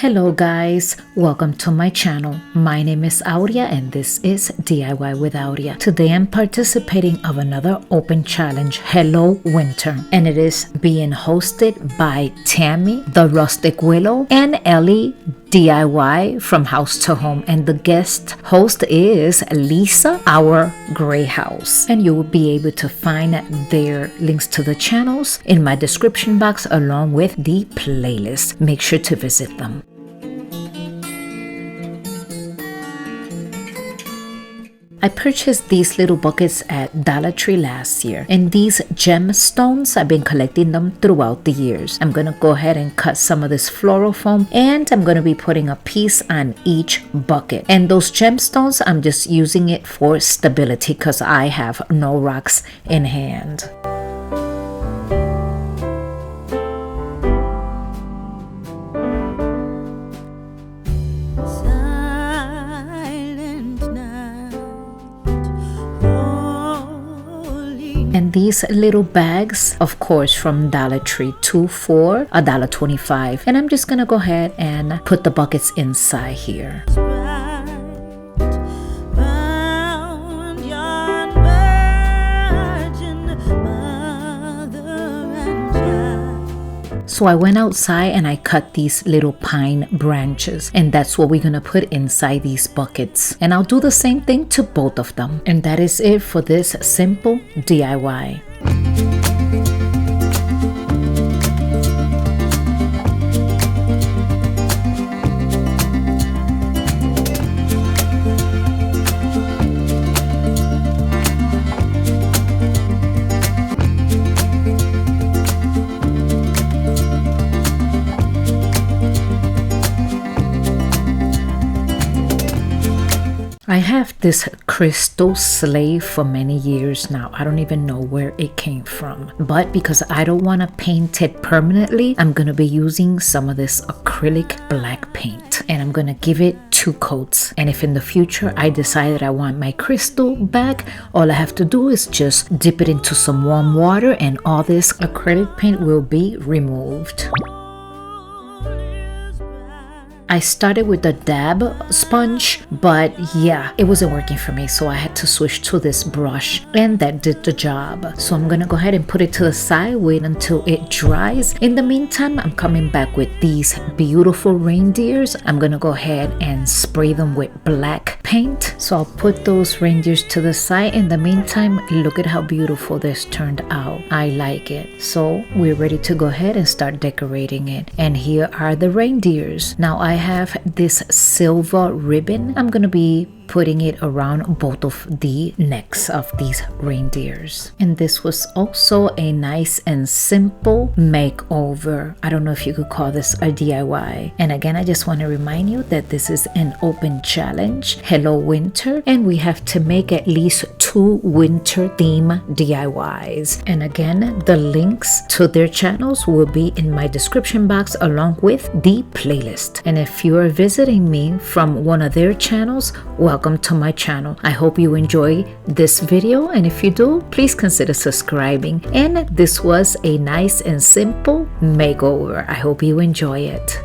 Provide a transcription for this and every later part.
Hello guys, welcome to my channel. My name is Aurea and this is DIY with Aurea. Today I'm participating of another open challenge, Hello Winter, and it is being hosted by Tammy, the Rustic Willow, and Ellie DIY from House to Home, and the guest host is Lisa, our gray house, and you will be able to find their links to the channels in my description box along with the playlist. Make sure to visit them. I purchased these little buckets at Dollar Tree last year, and these gemstones, I've been collecting them throughout the years. I'm gonna go ahead and cut some of this floral foam, and I'm gonna be putting a piece on each bucket. And those gemstones, I'm just using it for stability because I have no rocks in hand. And these little bags, of course, from Dollar Tree, 2 for $1.25. And I'm just gonna go ahead and put the buckets inside here. So I went outside and I cut these little pine branches, and that's what we're gonna put inside these buckets. And I'll do the same thing to both of them. And that is it for this simple DIY. I have this crystal sleigh for many years now. I don't even know where it came from. But because I don't want to paint it permanently, I'm going to be using some of this acrylic black paint. And I'm going to give it 2 coats. And if in the future I decide that I want my crystal back, all I have to do is just dip it into some warm water and all this acrylic paint will be removed. I started with the dab sponge, but yeah, it wasn't working for me, so I had to switch to this brush, and that did the job. So I'm gonna go ahead and put it to the side, wait until it dries. In the meantime, I'm coming back with these beautiful reindeers. I'm gonna go ahead and spray them with black paint. So I'll put those reindeers to the side. In the meantime, look at how beautiful this turned out. I like it. So we're ready to go ahead and start decorating it. And here are the reindeers. Now I have this silver ribbon. I'm gonna be putting it around both of the necks of these reindeers. And this was also a nice and simple makeover. I don't know if you could call this a DIY. And again, I just want to remind you that this is an open challenge, Hello Winter, and we have to make at least 2 winter theme DIYs. And again, the links to their channels will be in my description box along with the playlist. And if you are visiting me from one of their channels, welcome to my channel. I hope you enjoy this video, and if you do, please consider subscribing. And this was a nice and simple makeover. I hope you enjoy it.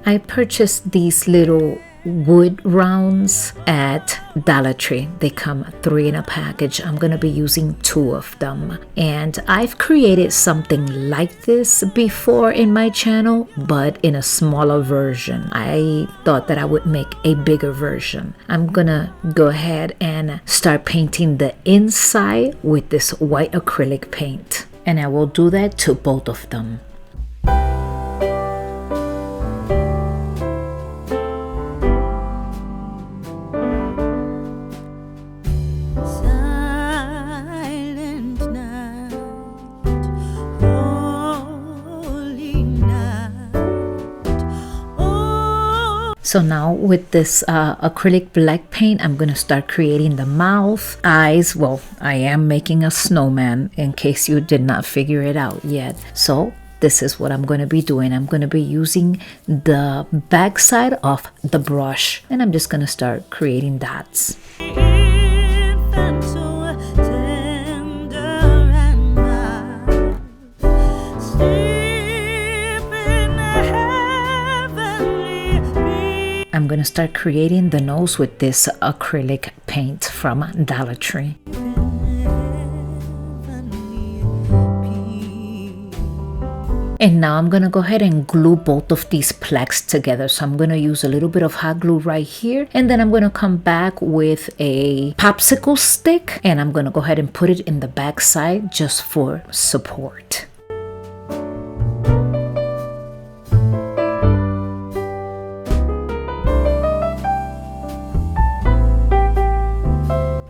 I purchased these little wood rounds at Dollar Tree. They come 3 in a package. I'm gonna be using 2 of them, and I've created something like this before in my channel, but in a smaller version. I thought that I would make a bigger version. I'm gonna go ahead and start painting the inside with this white acrylic paint, and I will do that to both of them. So now with this acrylic black paint, I'm gonna start creating the mouth, eyes. Well, I am making a snowman in case you did not figure it out yet. So this is what I'm going to be doing. I'm going to be using the back side of the brush, and I'm just going to start creating dots. I'm going to start creating the nose with this acrylic paint from Dollar Tree. And now I'm going to go ahead and glue both of these plaques together. So I'm going to use a little bit of hot glue right here. And then I'm going to come back with a popsicle stick. And I'm going to go ahead and put it in the back side just for support.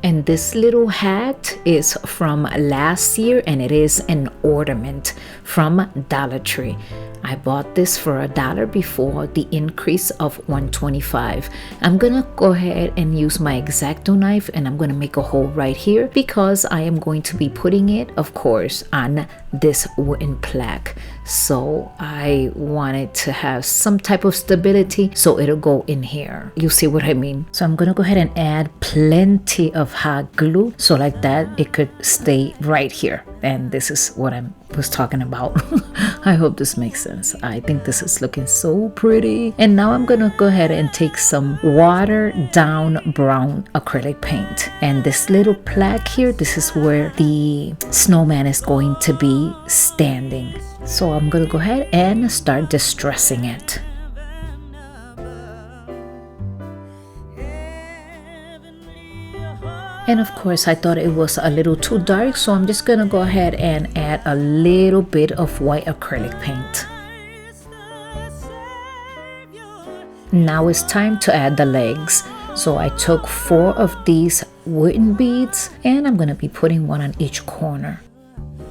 And this little hat is from last year, and it is an ornament from Dollar Tree. I bought this for $1 before the increase of $1.25. I'm gonna go ahead and use my X-Acto knife, and I'm gonna make a hole right here because I am going to be putting it, of course, on this wooden plaque. So I wanted to have some type of stability, so it'll go in here. You see what I mean? So I'm gonna go ahead and add plenty of hot glue, so like that it could stay right here. And this is what I was talking about. I hope this makes sense. I think this is looking so pretty. And now I'm gonna go ahead and take some watered down brown acrylic paint. And this little plaque here, this is where the snowman is going to be standing. So I'm gonna go ahead and start distressing it. And of course, I thought it was a little too dark, so I'm just gonna go ahead and add a little bit of white acrylic paint. Now it's time to add the legs. So I took 4 of these wooden beads, and I'm gonna be putting one on each corner.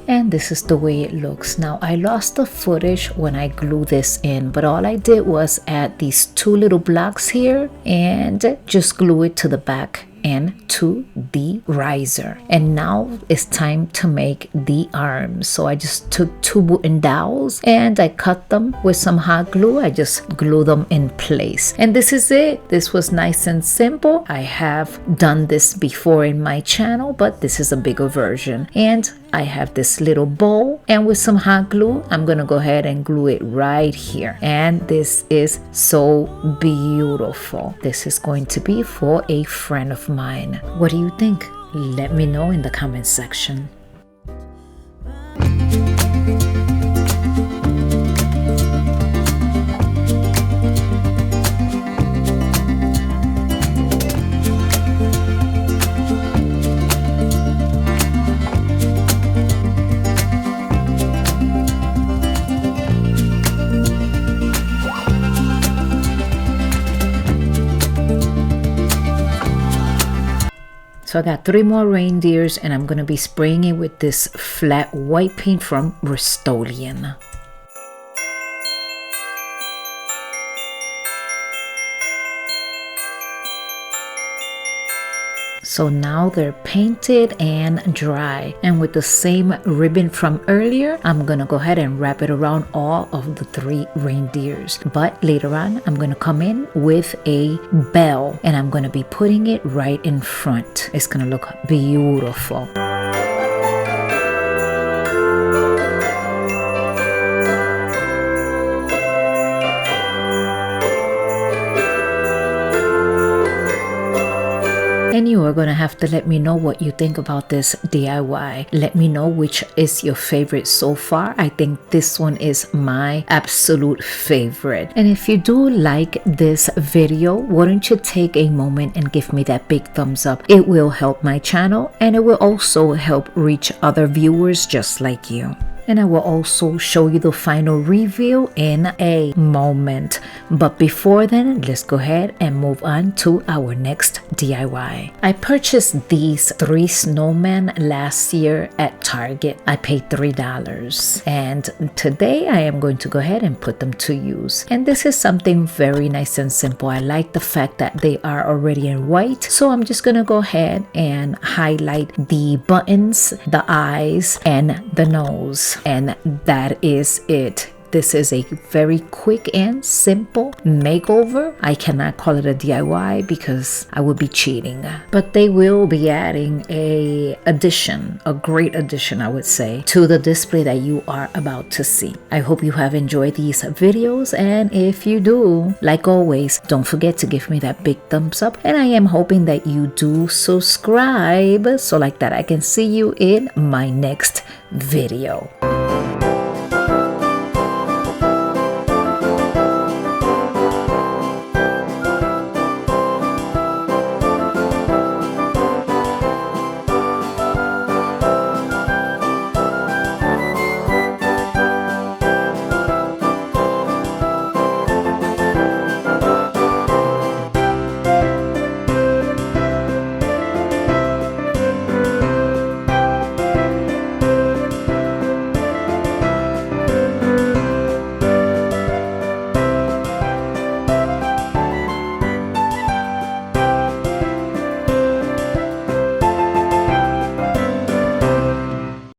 And this is the way it looks. Now I lost the footage when I glued this in, but all I did was add these 2 little blocks here and just glue it to the back and to the riser. And now it's time to make the arms. So I just took 2 wooden dowels and I cut them with some hot glue. I just glue them in place, and this is it. This was nice and simple. I have done this before in my channel, but this is a bigger version. And I have this little bowl, and with some hot glue, I'm gonna go ahead and glue it right here. And this is so beautiful. This is going to be for a friend of mine. What do you think? Let me know in the comment section. So I got 3 more reindeers, and I'm going to be spraying it with this flat white paint from Rust-Oleum. So now they're painted and dry, and with the same ribbon from earlier, I'm gonna go ahead and wrap it around all of the 3 reindeers. But later on, I'm gonna come in with a bell, and I'm gonna be putting it right in front. It's gonna look beautiful. And you are going to have to let me know what you think about this DIY. Let me know which is your favorite so far. I think this one is my absolute favorite. And if you do like this video, why don't you take a moment and give me that big thumbs up? It will help my channel, and it will also help reach other viewers just like you. and I will also show you the final reveal in a moment. But before then, let's go ahead and move on to our next DIY. I purchased these 3 snowmen last year at Target. I paid $3, and today I am going to go ahead and put them to use. And this is something very nice and simple. I like the fact that they are already in white, so I'm just gonna go ahead and highlight the buttons, the eyes, and the nose, and that is it. This is a very quick and simple makeover. I cannot call it a DIY because I would be cheating, but they will be adding a great addition, I would say, to the display that you are about to see. I hope you have enjoyed these videos, and if you do, like always, don't forget to give me that big thumbs up, and I am hoping that you do subscribe so like that I can see you in my next video.